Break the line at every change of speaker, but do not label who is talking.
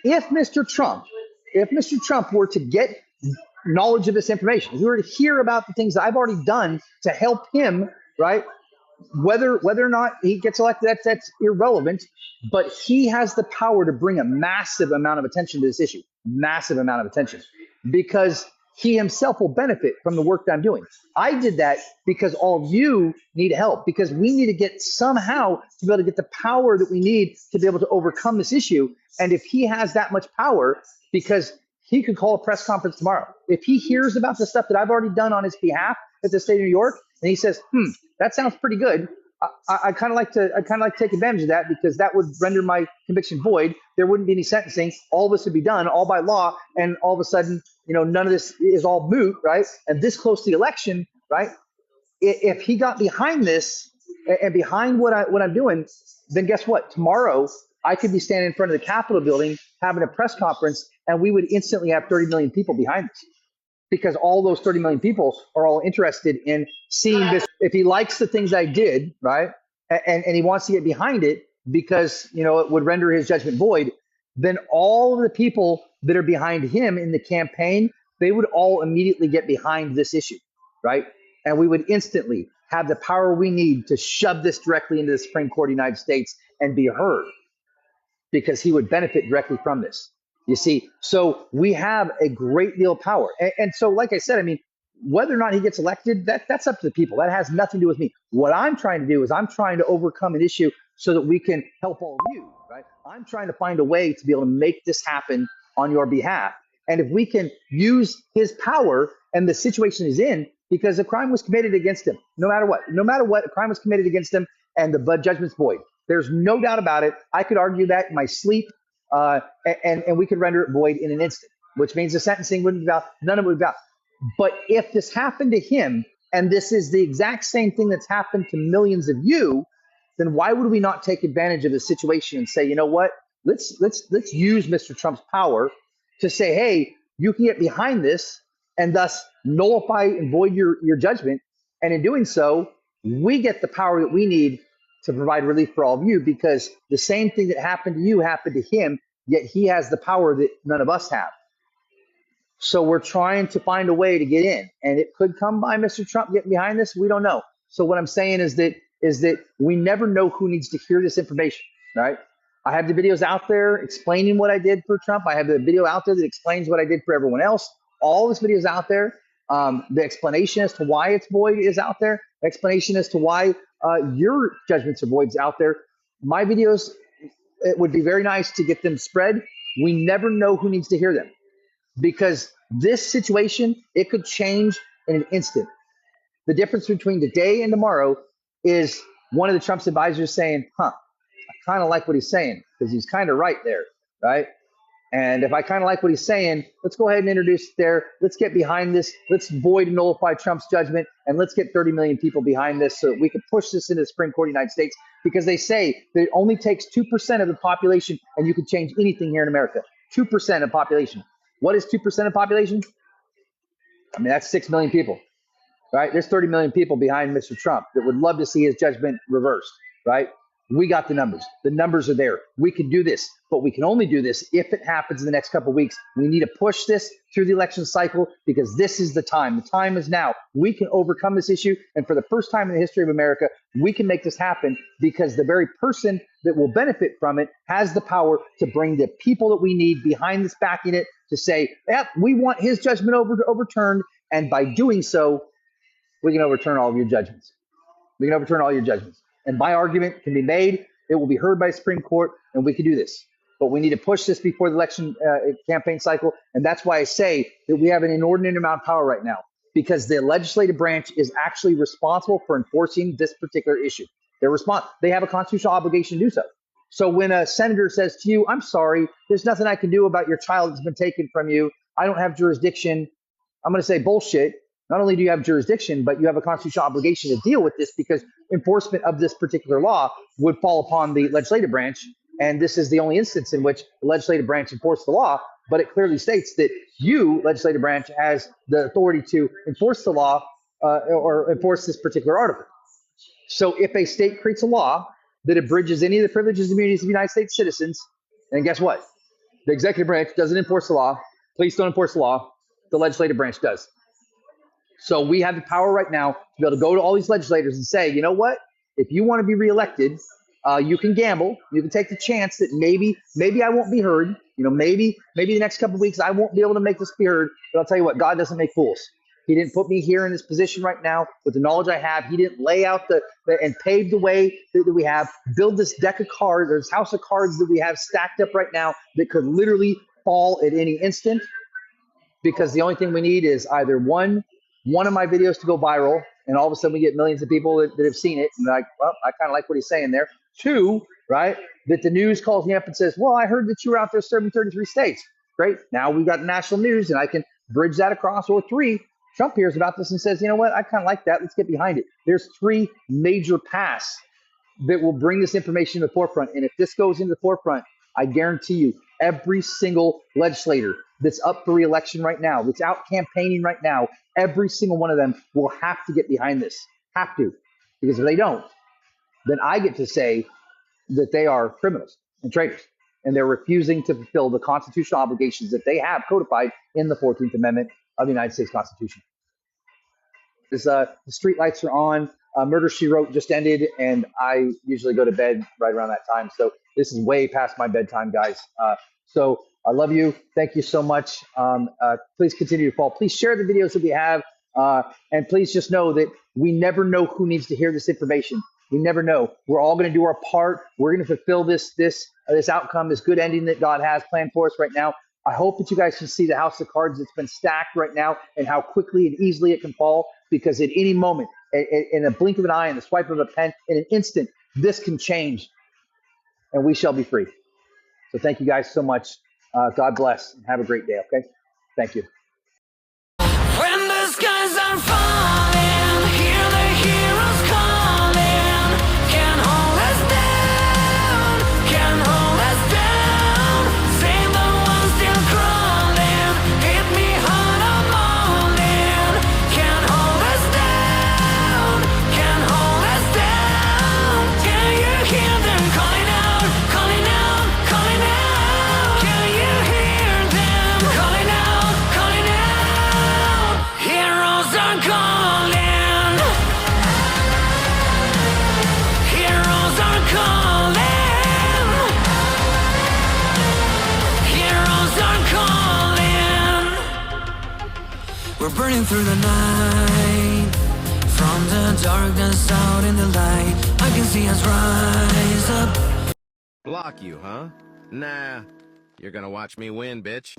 if Mr. Trump, if Mr. Trump were to get knowledge of this information, if we were to hear about the things that I've already done to help him, right? Whether or not he gets elected, that's irrelevant. But he has the power to bring a massive amount of attention to this issue, massive amount of attention, because he himself will benefit from the work that I'm doing. I did that because all of you need help, because we need to get somehow to be able to get the power that we need to be able to overcome this issue. And if he has that much power, because he could call a press conference tomorrow. If he hears about the stuff that I've already done on his behalf at the state of New York, and he says, that sounds pretty good. I kind of like to take advantage of that, because that would render my conviction void. There wouldn't be any sentencing. All of this would be done all by law, and all of a sudden, none of this is all moot, right? And this close to the election, right? If he got behind this and behind what I'm doing, then guess what? Tomorrow I could be standing in front of the Capitol building having a press conference, and we would instantly have 30 million people behind us, because all those 30 million people are all interested in seeing this. If he likes the things I did, right, and he wants to get behind it because, it would render his judgment void, then all of the people that are behind him in the campaign, they would all immediately get behind this issue, right? And we would instantly have the power we need to shove this directly into the Supreme Court of the United States and be heard, because he would benefit directly from this. You see, so we have a great deal of power. And so, like I said, whether or not he gets elected, that's up to the people. That has nothing to do with me. What I'm trying to do is I'm trying to overcome an issue so that we can help all of you, right? I'm trying to find a way to be able to make this happen on your behalf. And if we can use his power and the situation he's in, because a crime was committed against him, no matter what, a crime was committed against him, and the judgment's void. There's no doubt about it. I could argue that in my sleep, and we could render it void in an instant, which means the sentencing wouldn't be valid, none of it would be valid. But if this happened to him, and this is the exact same thing that's happened to millions of you, then why would we not take advantage of the situation and say, you know what, let's use Mr. Trump's power to say, hey, you can get behind this and thus nullify and void your judgment. And in doing so, we get the power that we need to provide relief for all of you, because the same thing that happened to you happened to him, yet he has the power that none of us have. So we're trying to find a way to get in, and it could come by Mr. Trump getting behind this. We don't know. So what I'm saying is that we never know who needs to hear this information, right? I have the videos out there explaining what I did for Trump. I have the video out there that explains what I did for everyone else. All this video is out there. The explanation as to why it's void is out there. Explanation as to why your judgments are voids out there. My videos, it would be very nice to get them spread. We never know who needs to hear them, because this situation, it could change in an instant. The difference between today and tomorrow is one of the Trump's advisors saying, I kind of like what he's saying, because he's kind of right there, right? And if I kind of like what he's saying, let's go ahead and introduce it there. Let's get behind this. Let's void and nullify Trump's judgment, and let's get 30 million people behind this so that we can push this into the Supreme Court of the United States, because they say that it only takes 2% of the population and you can change anything here in America. 2% of population. What is 2% of population? That's 6 million people, right? There's 30 million people behind Mr. Trump that would love to see his judgment reversed, right? We got the numbers. The numbers are there. We can do this, but we can only do this if it happens in the next couple of weeks. We need to push this through the election cycle, because this is the time. The time is now. We can overcome this issue, and for the first time in the history of America, we can make this happen, because the very person that will benefit from it has the power to bring the people that we need behind this, backing it, to say, yep, we want his judgment overturned, and by doing so, we can overturn all of your judgments. We can overturn all your judgments. And my argument can be made. It will be heard by the Supreme Court, and we can do this. But we need to push this before the election campaign cycle. And that's why I say that we have an inordinate amount of power right now, because the legislative branch is actually responsible for enforcing this particular issue. They have a constitutional obligation to do so. So when a senator says to you, I'm sorry, there's nothing I can do about your child that's been taken from you, I don't have jurisdiction, I'm going to say bullshit. Not only do you have jurisdiction, but you have a constitutional obligation to deal with this, because enforcement of this particular law would fall upon the legislative branch. And this is the only instance in which the legislative branch enforced the law. But it clearly states that you, legislative branch, has the authority to enforce the law or enforce this particular article. So if a state creates a law that abridges any of the privileges and immunities of United States citizens, then guess what? The executive branch doesn't enforce the law. Police don't enforce the law. The legislative branch does. So we have the power right now to be able to go to all these legislators and say, you know what? If you want to be reelected, you can gamble. You can take the chance that maybe I won't be heard. Maybe the next couple of weeks I won't be able to make this be heard. But I'll tell you what, God doesn't make fools. He didn't put me here in this position right now with the knowledge I have. He didn't lay out and pave the way that we have, build this deck of cards, or this house of cards that we have stacked up right now that could literally fall at any instant. Because the only thing we need is either one of my videos to go viral, and all of a sudden we get millions of people that have seen it, and they're like, well, I kind of like what he's saying there. Two, right, that the news calls me up and says, well, I heard that you were out there serving 33 states. Great. Now we've got national news, and I can bridge that across. Or three, Trump hears about this and says, you know what, I kind of like that. Let's get behind it. There's three major paths that will bring this information to the forefront. And if this goes into the forefront, I guarantee you, every single legislator that's up for re-election right now, that's out campaigning right now, every single one of them will have to get behind this. Have to. Because if they don't, then I get to say that they are criminals and traitors, and they're refusing to fulfill the constitutional obligations that they have codified in the 14th Amendment of the United States Constitution. The street lights are on. Murder, She Wrote just ended, and I usually go to bed right around that time. So this is way past my bedtime, guys. So I love you. Thank you so much. Please continue to follow. Please share the videos that we have. And please just know that we never know who needs to hear this information. We never know. We're all going to do our part. We're going to fulfill this outcome, this good ending that God has planned for us right now. I hope that you guys can see the house of cards that's been stacked right now and how quickly and easily it can fall, because at any moment, in a blink of an eye, in the swipe of a pen, in an instant, this can change and we shall be free. So thank you guys so much. God bless and have a great day. Okay. Thank you.
When the skies are falling, hear the heroes calling. Can't hold us down, can't hold us down. Save the ones still crawling. Hit me hard, I'm all in. Can't hold us down, can't hold us down. Can you hear them calling out, calling out, calling out? Can you hear them calling out, calling out? Heroes are calling. Heroes are calling. Heroes are calling. We're burning through the night, from the darkness out in the light. I can see us rise up.
Block you, huh? Nah, you're gonna watch me win, bitch.